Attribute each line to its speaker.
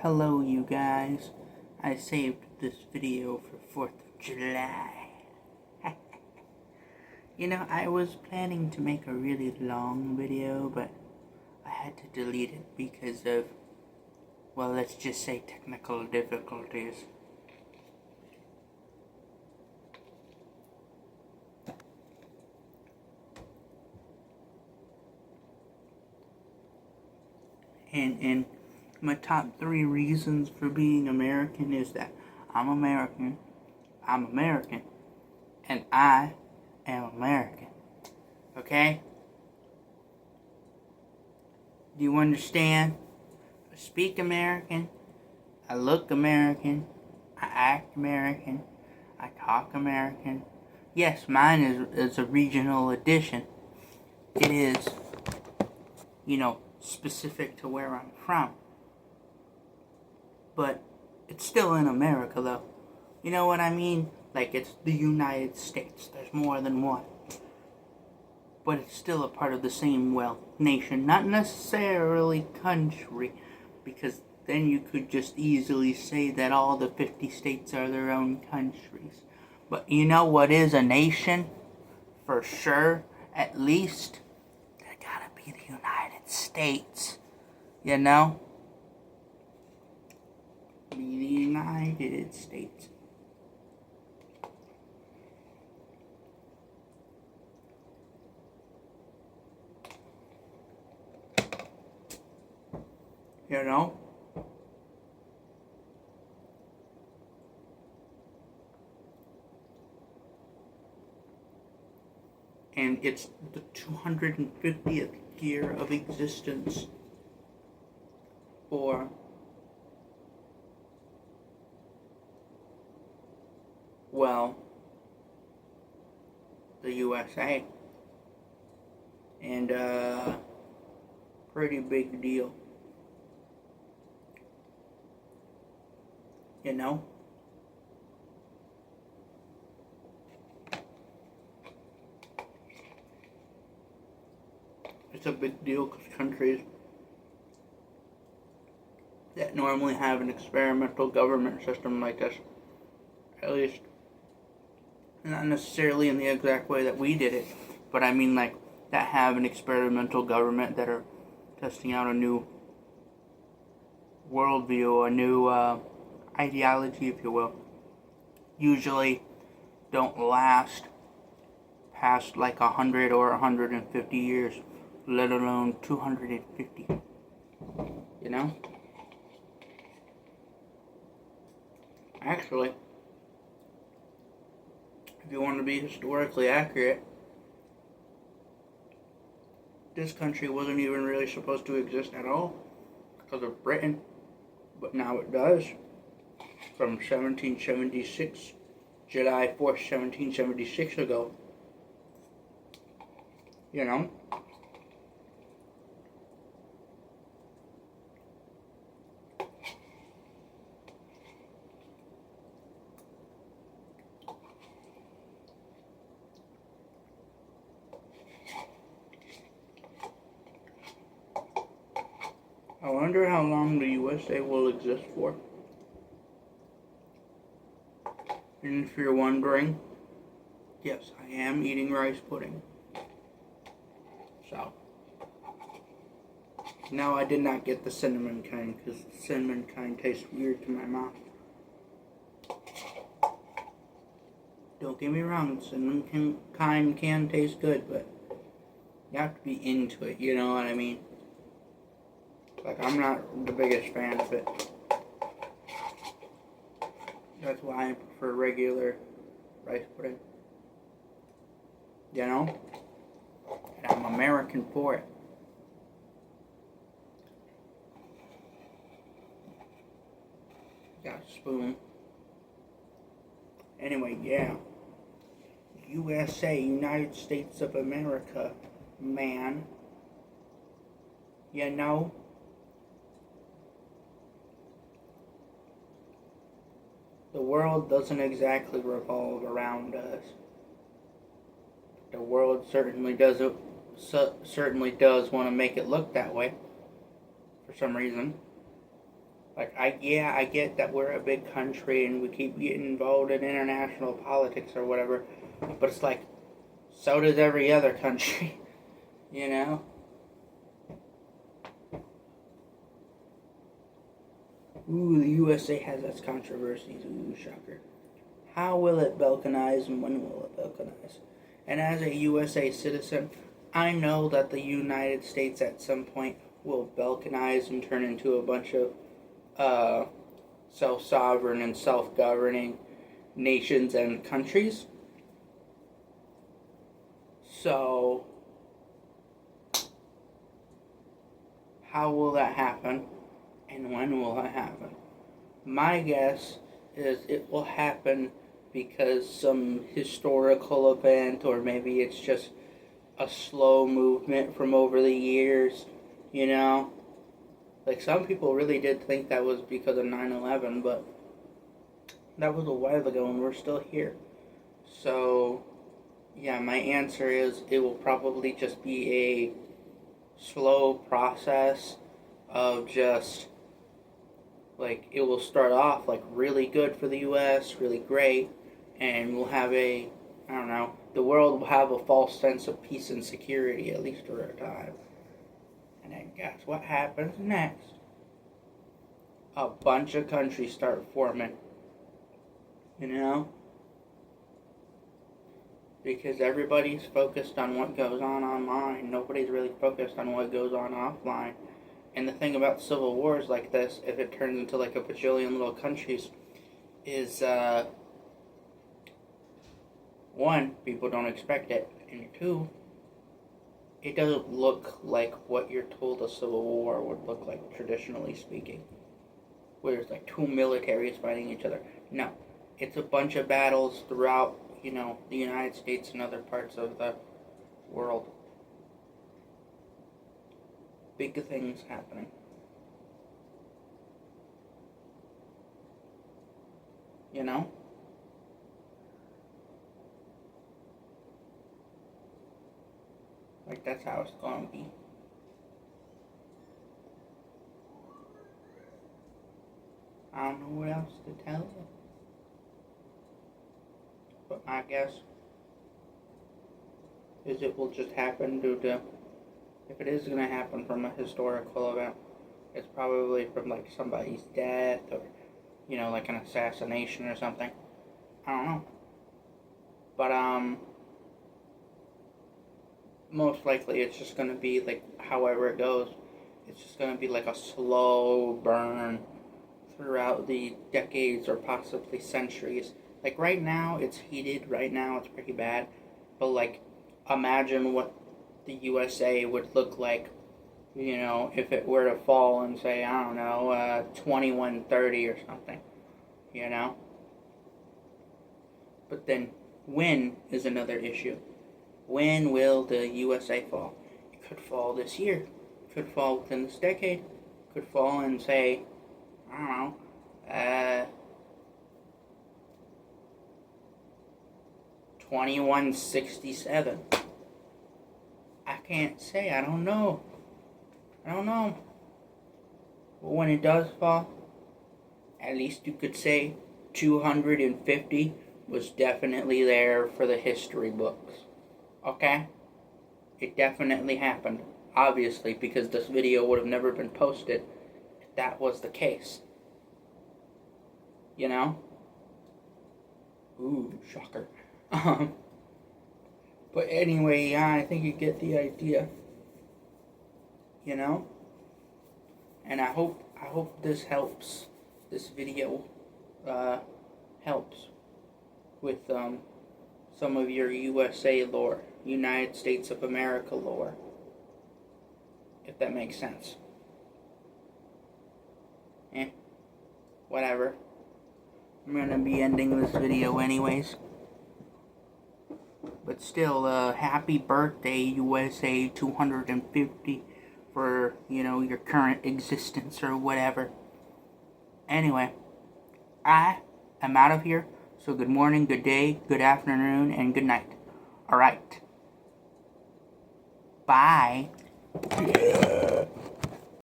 Speaker 1: Hello, you guys. I saved this video for 4th of July. I was planning to make a really long video, but I had to delete it because of, well, let's just say technical difficulties. And my top 3 reasons for being American is that I'm American, and I am American. Okay? Do you understand? I speak American, I look American, I act American, I talk American. Yes, mine is a regional edition. It is, specific to where I'm from. But it's still in America, though. You know what I mean? Like, it's the United States. There's more than one. But it's still a part of the same, nation. Not necessarily country. Because then you could just easily say that all the 50 states are their own countries. But you know what is a nation? For sure, at least, there gotta be the United States. You know? The United States. You know? And it's the 250th year of existence for, the USA. And, pretty big deal. You know? It's a big deal because countries that normally have an experimental government system like this, at least not necessarily in the exact way that we did it, but I mean like that have an experimental government that are testing out a new worldview, a new ideology, if you will, usually don't last past like 100 or 150 years, let alone 250. You know? Actually, if you want to be historically accurate, this country wasn't even really supposed to exist at all because of Britain, but now it does. From 1776, July 4th, 1776 ago. You know? I wonder how long the USA will exist for. And if you're wondering, yes, I am eating rice pudding. So, no, I did not get the cinnamon kind because the cinnamon kind tastes weird to my mouth. Don't get me wrong, cinnamon kind can taste good, but you have to be into it, you know what I mean? Like, I'm not the biggest fan of it. That's why I prefer regular rice pudding. You know? And I'm American for it. Got a spoon. Anyway, yeah. USA, United States of America, man. You know? The world doesn't exactly revolve around us. The world certainly does want to make it look that way for some reason. Like, I get that we're a big country and we keep getting involved in international politics or whatever, but it's like, so does every other country, you know? Ooh, the USA has its controversies. Ooh, shocker. How will it balkanize and when will it balkanize? And as a USA citizen, I know that the United States at some point will balkanize and turn into a bunch of self-sovereign and self-governing nations and countries. So, how will that happen? And when will it happen? My guess is it will happen because some historical event, or maybe it's just a slow movement from over the years, you know? Like, some people really did think that was because of 9/11, but that was a while ago and we're still here. So, yeah, my answer is it will probably just be a slow process of just, like, it will start off like really good for the US, really great, and we'll have I don't know, the world will have a false sense of peace and security, at least for a time. And then guess what happens next? A bunch of countries start forming, you know? Because everybody's focused on what goes on online. Nobody's really focused on what goes on offline. And the thing about civil wars like this, if it turns into like a bajillion little countries, is one, people don't expect it, and two, it doesn't look like what you're told a civil war would look like, traditionally speaking, where there's like two militaries fighting each other. No, it's a bunch of battles throughout, you know, the United States and other parts of the world. Big things happening. You know? Like, that's how it's gonna be. I don't know what else to tell you. But my guess is it will just happen due to, if it is going to happen from a historical event, it's probably from like somebody's death or, you know, like an assassination or something. I don't know. But, most likely it's just going to be like, however it goes, it's just going to be like a slow burn throughout the decades or possibly centuries. Like, right now it's heated, right now it's pretty bad, but like, imagine what the USA would look like, you know, if it were to fall in, say, I don't know, 2130 or something, you know? But then, when is another issue. When will the USA fall? It could fall this year. It could fall within this decade. It could fall in, say, I don't know, 2167. I can't say. I don't know. But when it does fall, at least you could say 250 was definitely there for the history books. Okay? It definitely happened. Obviously, because this video would have never been posted if that was the case. You know? Ooh, shocker. But anyway, yeah, I think you get the idea. You know? And I hope this helps. This video helps with some of your USA lore, United States of America lore, if that makes sense. Whatever. I'm gonna be ending this video anyways. But still, happy birthday, USA 250, for, you know, your current existence or whatever. Anyway, I am out of here. So good morning, good day, good afternoon, and good night. Alright. Bye. Yeah.